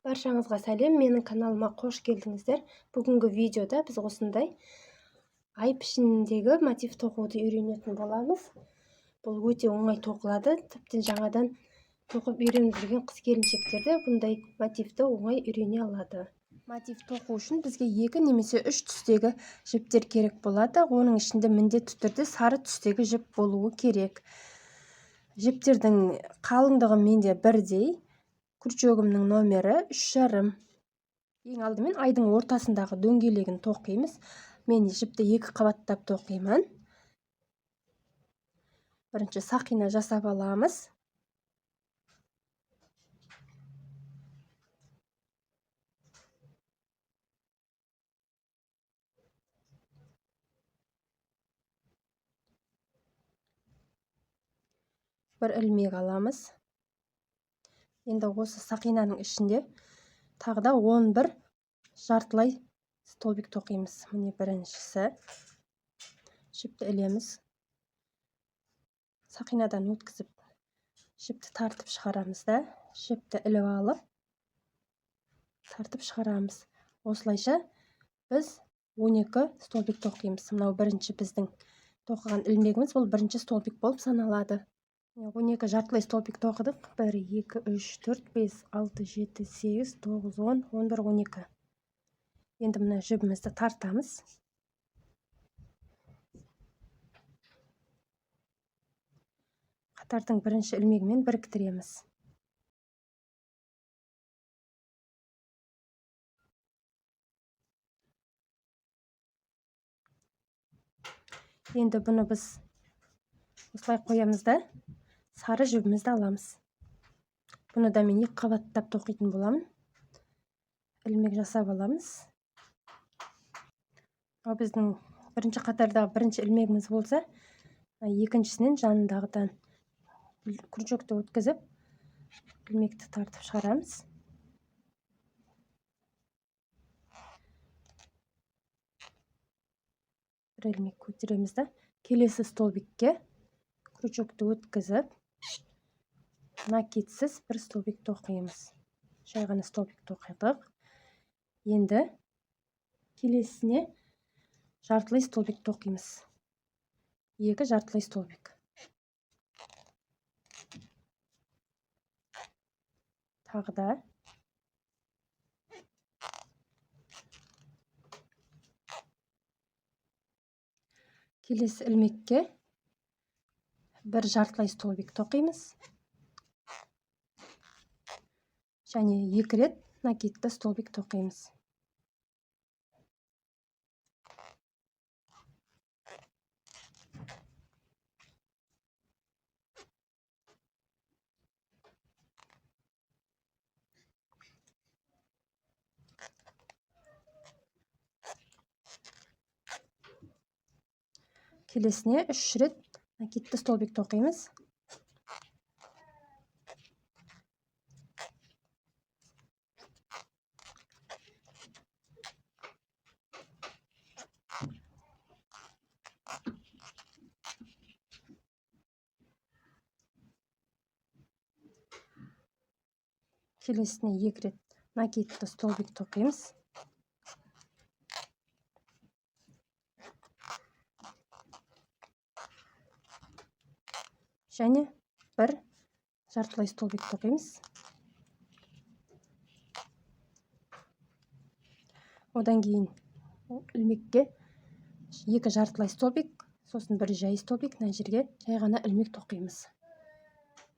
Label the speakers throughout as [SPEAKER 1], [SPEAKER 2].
[SPEAKER 1] Баршаңызға сәлем, менің каналыма қош келдіңіздер. Бүгінгі видеода біз осындай ай пішініндегі мотив тоқуды үйренетін боламыз. Бұл өте оңай тоқылады. Тіптен жаңадан тоқып үйреніп жүрген қыз-келіншектер де бұндай мотивті оңай үйрене алады. Мотив тоқу үшін бізге 2 немесе 3 түстегі жіптер керек болады. Оның ішінде міндетті түрде сары түстегі жіп болуы керек. Жіптердің қалыңдығы менде бірдей. Күрчөгімнің номері 3,5. Ең алдымен айдың ортасындағы дөңгелегін тоқимыз. Мен жіпті 2 қабаттап тоқимын. Бірінші сақина жасап аламыз. Бір ілмек аламыз. Енді осы сақинаның ішінде тағы да 11 жартылай столбик тоқимыз. Міне біріншісі. Жіпті ілеміз. Сақинадан өткізіп, жіпті тартып шығарамыз да, жіпті іліп алып, тартып шығарамыз. Осылайша біз 12 столбик тоқимыз. Мынау бірінші біздің тоқыған ілмегіміз, бұл бірінші столбик болып саналады. 12 жартылай столбик тоқыдық. 1, 2, 3, 4, 5, 6, 7, 8, 9, 10, 11, 12. Енді мына жібімізді тартамыз. Қатардың бірінші ілмегімен біріктіреміз. Енді бұны біз осылай қоямыз да, сары жібімізді аламыз. Бұны да мен 2 қабаттап тоқитын боламын. Ілмек жасап аламыз. Ал біздің бірінші қатардағы бірінші ілмегіміз болса, екіншісінен жанындағыдан күрчекті өткізіп, ілмекті тартып шығарамыз. Бір ілмек көтереміз да, келесі столбикке күрчекті өткізіп, накидсіз бір столбик тоқимыз. Жай ғана столбик тоқидық. Енді келесіне жартылай столбик тоқимыз. 2 жартылай столбик. Тағы да келесі ілмекке бір жартылай столбик тоқимыз. Және 2 рет накидті столбик тоқимыз. Келесіне 3 рет накидті столбик тоқимыз. Келесіне 2 рет накидті столбик тоқимыз. Және бір жартылай столбик тоқимыз. Одан кейін ілмекке 2 жартылай столбик, сосын бір жай столбик, мына жерге жай ғана ілмек тоқимыз.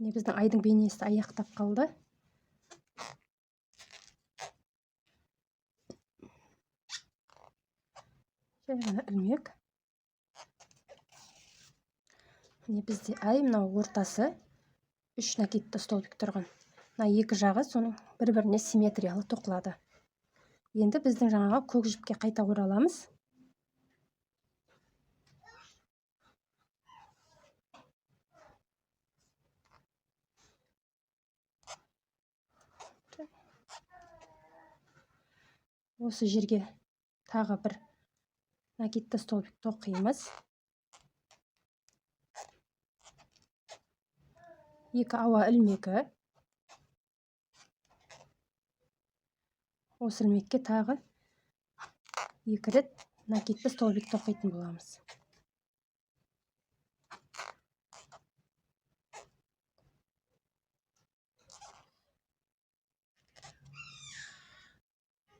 [SPEAKER 1] Біздің айдың бейнесі аяқтап қалды. Жай ғана ілмек. Бізде ай мынау ортасы 3 накидті столбик тұрған. Мына 2 жағы соның бір-біріне симметриялы тоқылады. Енді біздің жаңаға көк жіпке қайта ораламыз. Осы жерге тағы бір накидті столбик тоқимыз. 2 ауа ілмегі. Осы ілмекке тағы 2 рет накидті столбик тоқитын боламыз.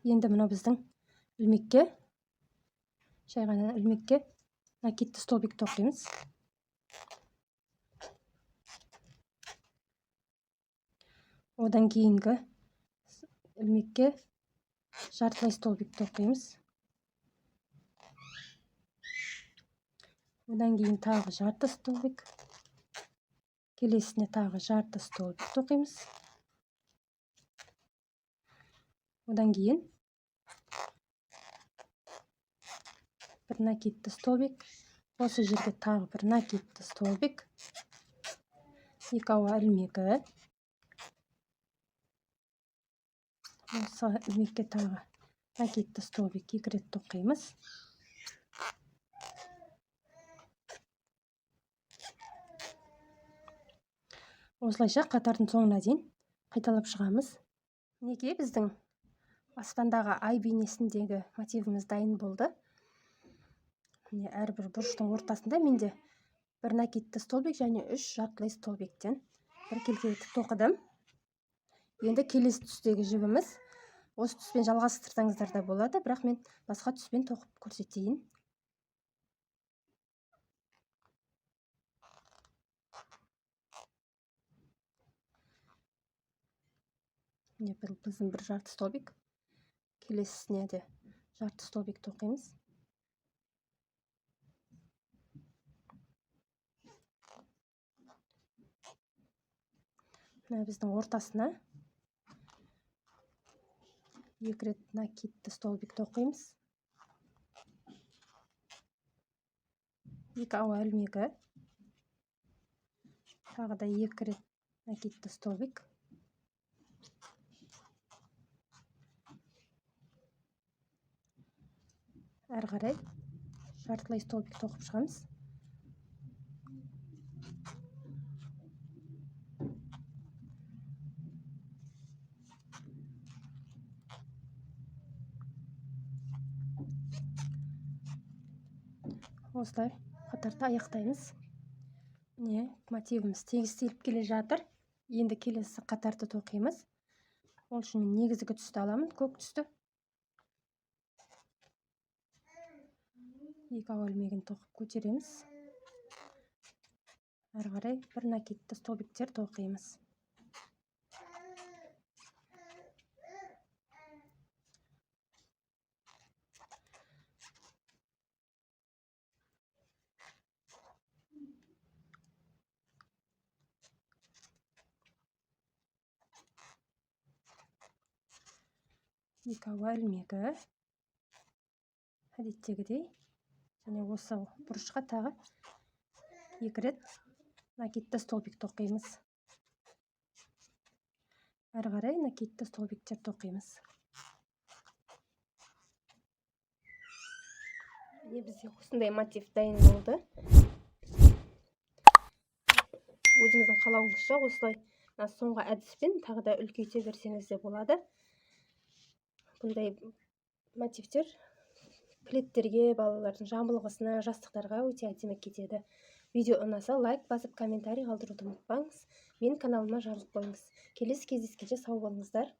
[SPEAKER 1] Енді мына біздің ілмекке, шайғана ілмекке накидті столбик тоқимыз. Одан кейінгі ілмекке жартылай столбик тоқимыз. Одан кейін тағы жарты столбик. Келесіне тағы жарты столбик тоқимыз. Одан кейін бір накидті столбик. Осы жерге тағы бір накидті столбик. 2 ауа ілмегі. Осы ілмекке тағы накидті столбик 2 рет тоқимыз. Осылайша қатардың соңына дейін қайталап шығамыз. Неге біздің аспандағы ай бейнесіндегі мотивіміз дайын болды. Әрбір бұрыштың ортасында менде бір накидті столбик және 3 жартылай столбиктен бір келтелетіп тоқыдым. Енді келесі түстегі жібіміз осы түспен жалғастырсаңыздар да болады, бірақ мен басқа түспен тоқып көрсетейін. Біздің бір жарты столбик, келесісіне де жарты столбик тоқимыз. Біздің ортасына 2 рет накидті столбик тоқимыз. 2 ауа ілмегі. Тағы да 2 рет накидті столбик. Әрі қарай жартылай столбик тоқып шығамыз. Осылай қатарды аяқтаймыз. Мотивіміз тегістеліп келе жатыр. Енді келесі қатарды тоқимыз. Ол үшін мен негізгі түсті аламын, көк түсті. 2 ауа ілмегін тоқып көтереміз. Әрі қарай бір накидті столбиктер тоқимыз. Екі ауа ілмегі. Әдеттегідей. Және осы бұрышқа тағы 2 рет накидті столбик тоқимыз. Әрі қарай накидті столбиктер тоқимыз. Бізде осындай мотив дайын болды. Өзіңіздің қалауыңызша осылай соңғы әдіспен тағы да үлкейте берсеңіз де болады. Бұндай мотивтер пледтерге, балалардың жамылғысына, жастықтарға өте әдемі кетеді. Видео ұнаса лайк басып, комментарий қалдыруды ұмытпаңыз. Мен каналыма жазылып қойыңыз. Келесі кездескенше сау болыңыздар.